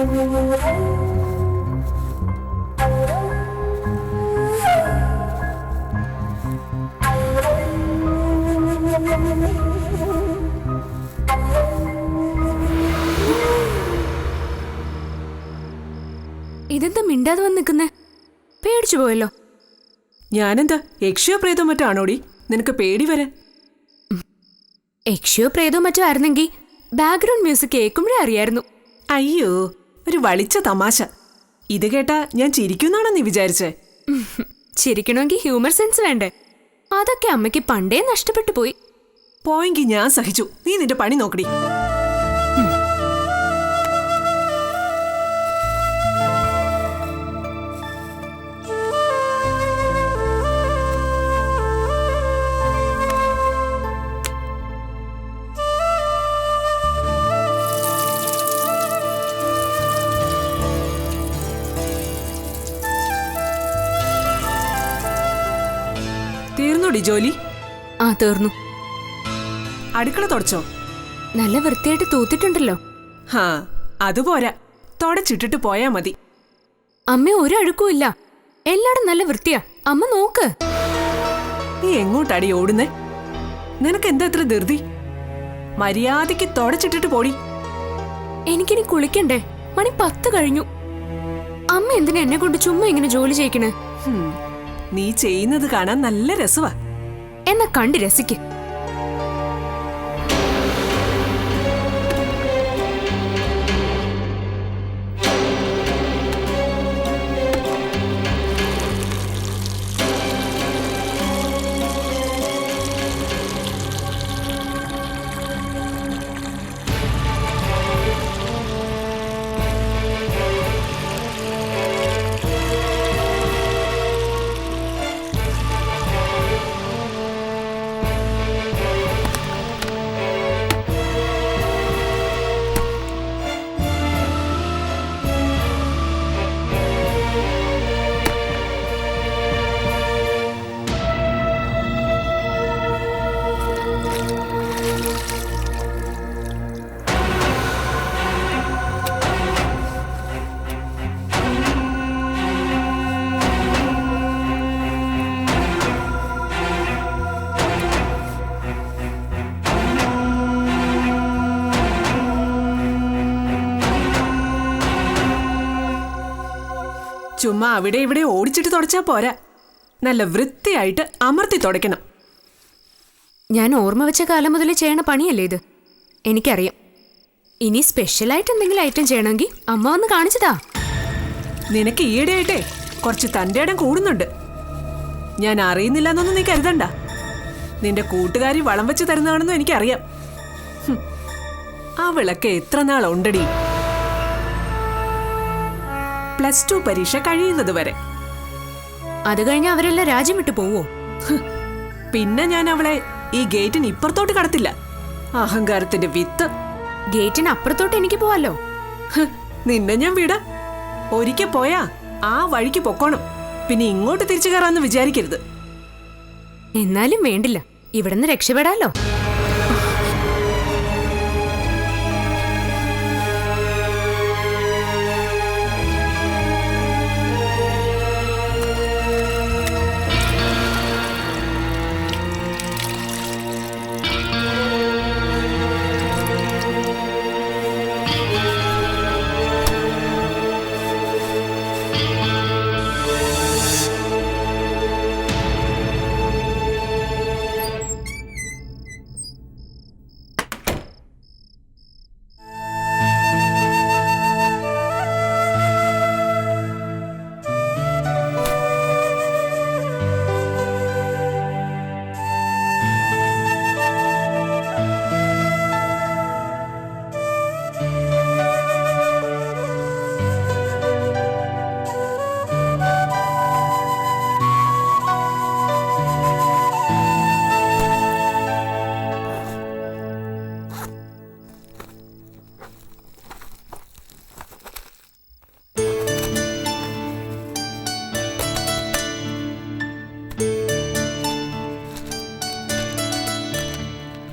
ഇതെന്താ മിണ്ടാതെ വന്ന് നിൽക്കുന്നേ? പേടിച്ചു പോയല്ലോ. ഞാനെന്താ യക്ഷിയോ പ്രേതോ മറ്റോ ആണോടി നിനക്ക് പേടി വരാൻ? യക്ഷിയോ പ്രേതോ മറ്റോ ആയിരുന്നെങ്കിൽ ബാക്ക്ഗ്രൗണ്ട് മ്യൂസിക് കേൾക്കുമ്പോഴേ അറിയായിരുന്നു. അയ്യോ, ഒരു വളിച്ച തമാശ. ഇത് കേട്ടാ ഞാൻ ചിരിക്കുന്നാണോ നീ വിചാരിച്ചേ? ചിരിക്കണമെങ്കിൽ ഹ്യൂമർ സെൻസ് വേണ്ടേ? അതൊക്കെ അമ്മയ്ക്ക് പണ്ടേ നഷ്ടപ്പെട്ടു പോയി. പോയെങ്കിൽ ഞാൻ സഹിച്ചു. നീ നിന്റെ പണി നോക്കടി. തീർന്നോടി ജോലി? ആ, തീർന്നു. അടുക്കള തുടച്ചോ? നല്ല വൃത്തിയായിട്ട് തൂത്തിട്ടുണ്ടല്ലോ. ഹാ, അതുപോരാ, തുടച്ചിട്ടിട്ട് പോയാ മതി. അമ്മ ഒരു അഴുക്കും ഇല്ല, എല്ലാടും നല്ല വൃത്തിയാ. അമ്മ നോക്ക്. നീ എങ്ങോട്ടാടി ഓടുന്നേ? നിനക്ക് എന്താ ഇത്ര ധൃതി? മര്യാദയ്ക്ക് തുടച്ചിട്ടിട്ട് പോടി. എനിക്കിനി കുളിക്കണ്ടേ? മണി 10 കഴിഞ്ഞു. അമ്മ എന്തിനാ എന്നെ കൊണ്ട് ചുമ്മാ ഇങ്ങനെ ജോലി ചെയ്യിക്കണേ? നീ ചെയ്യുന്നത് കാണാൻ നല്ല രസവാ. എന്നാ കണ്ട് രസിക്ക്. ചുമ്മാ അവിടെ ഇവിടെ ഓടിച്ചിട്ട് തുടച്ചാ പോരാ, നല്ല വൃത്തിയായിട്ട് അമർത്തി തുടയ്ക്കണം. ഞാൻ ഓർമ്മ വെച്ച കാലം മുതലേ ചെയ്യണ പണിയല്ലേ ഇത്? എനിക്കറിയാം. ഇനി സ്പെഷ്യലായിട്ട് എന്തെങ്കിലും ഐറ്റം ചെയ്യണമെങ്കിൽ അമ്മ വന്ന് കാണിച്ചതാ. നിനക്ക് ഈയിടെയായിട്ടേ കുറച്ച് തൻ്റെ ഇടം കൂടുന്നുണ്ട്. ഞാൻ അറിയുന്നില്ല എന്നൊന്നും നീ കരുതണ്ട. നിന്റെ കൂട്ടുകാരി വളം വെച്ച് തരുന്നതാണെന്നും എനിക്കറിയാം. അവളൊക്കെ എത്ര നാളുണ്ടടി? +2 പരീക്ഷ കഴിയുന്നത് വരെ. അത് കഴിഞ്ഞ് അവരെല്ലാം രാജ്യം വിട്ടു പോവോ? പിന്നെ ഞാൻ അവളെ ഈ ഗേറ്റിന് ഇപ്പുറത്തോട്ട് കടത്തില്ല. അഹങ്കാരത്തിന്റെ വിത്ത്. ഗേറ്റിന് അപ്പുറത്തോട്ട് എനിക്ക് പോവാലോ. നിന്നെ ഞാൻ വിടാ. ഒരിക്കൽ പോയാ ആ വഴിക്ക് പൊക്കോണം. പിന്നെ ഇങ്ങോട്ട് തിരിച്ചു കയറാന്ന് വിചാരിക്കരുത്. എന്നാലും വേണ്ടില്ല, ഇവിടുന്ന് രക്ഷപ്പെടാലോ.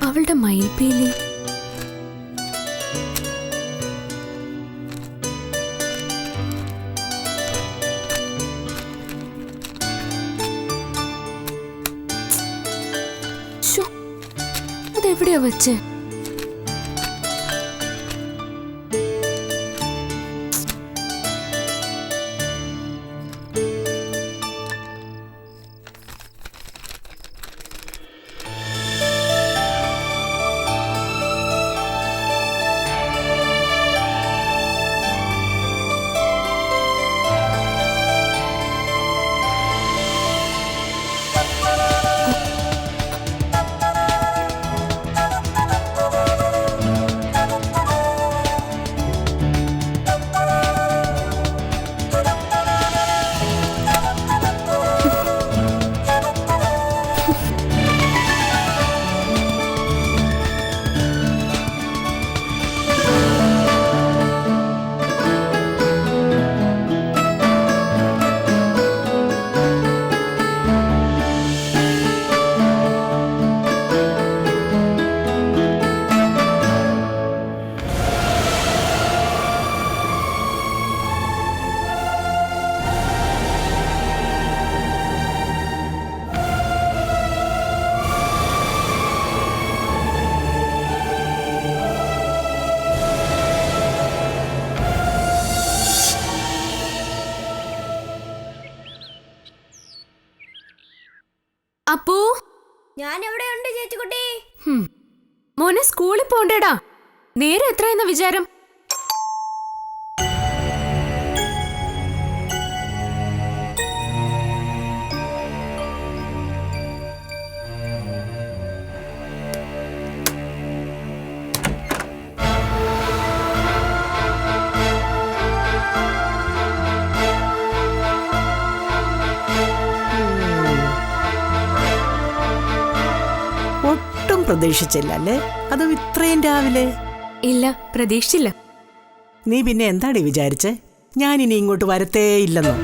അവളുടെ മയിൽപ്പീലി എവിടെ വെച്ച്? അപ്പൂ, ഞാൻ എവിടെയുണ്ട് ചേച്ചിക്കുട്ടി? മോനെ സ്കൂളിൽ പോണ്ടേടാ. നേരെ എത്രയെന്ന വിചാരം? ഒട്ടും പ്രതീക്ഷിച്ചില്ല അല്ലേ? അതും ഇത്രയും രാവിലെ? ഇല്ല, പ്രതീക്ഷിച്ചില്ല. നീ പിന്നെ എന്താടി വിചാരിച്ചേ? ഞാനിനി ഇങ്ങോട്ട് വരത്തേ ഇല്ലെന്നോ?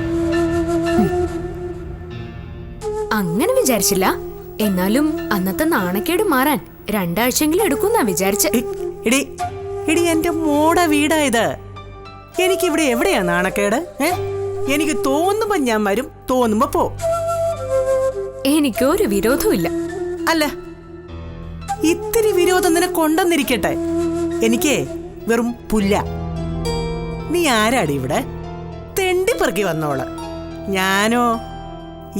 അങ്ങനെ വിചാരിച്ചില്ല. എന്നാലും അന്നത്തെ നാണക്കേട് മാറാൻ 2 ആഴ്ചയെങ്കിലും എടുക്കുന്നാ വിചാരിച്ച. എടി എടി, എന്റെ മോടെ വീടായത്. എനിക്കിവിടെ എവിടെയാ നാണക്കേട്? എനിക്ക് തോന്നുമ്പോ ഞാൻ വരും, തോന്നുമ്പോ പോ. എനിക്കൊരു വിരോധവും ഇല്ല. അല്ല, ഇത്തിരി വിരോധം നിനക്ക് കൊണ്ടെന്നിരിക്കട്ടെ, എനിക്ക് വെറും പുല്ല. നീ ആരാടി ഇവിടെ? തെണ്ടിപ്പെറുക്കി വന്നോള്. ഞാനോ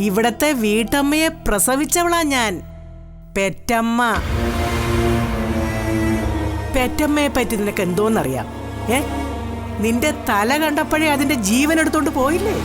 ഇവിടത്തെ വീട്ടമ്മയെ പ്രസവിച്ചവളാ ഞാൻ. പെറ്റമ്മ. പെറ്റമ്മയെ പറ്റി നിനക്ക് എന്തോന്നറിയാം? നിന്റെ തല കണ്ടപ്പോഴേ അതിന്റെ ജീവൻ എടുത്തോണ്ട് പോയില്ലേ?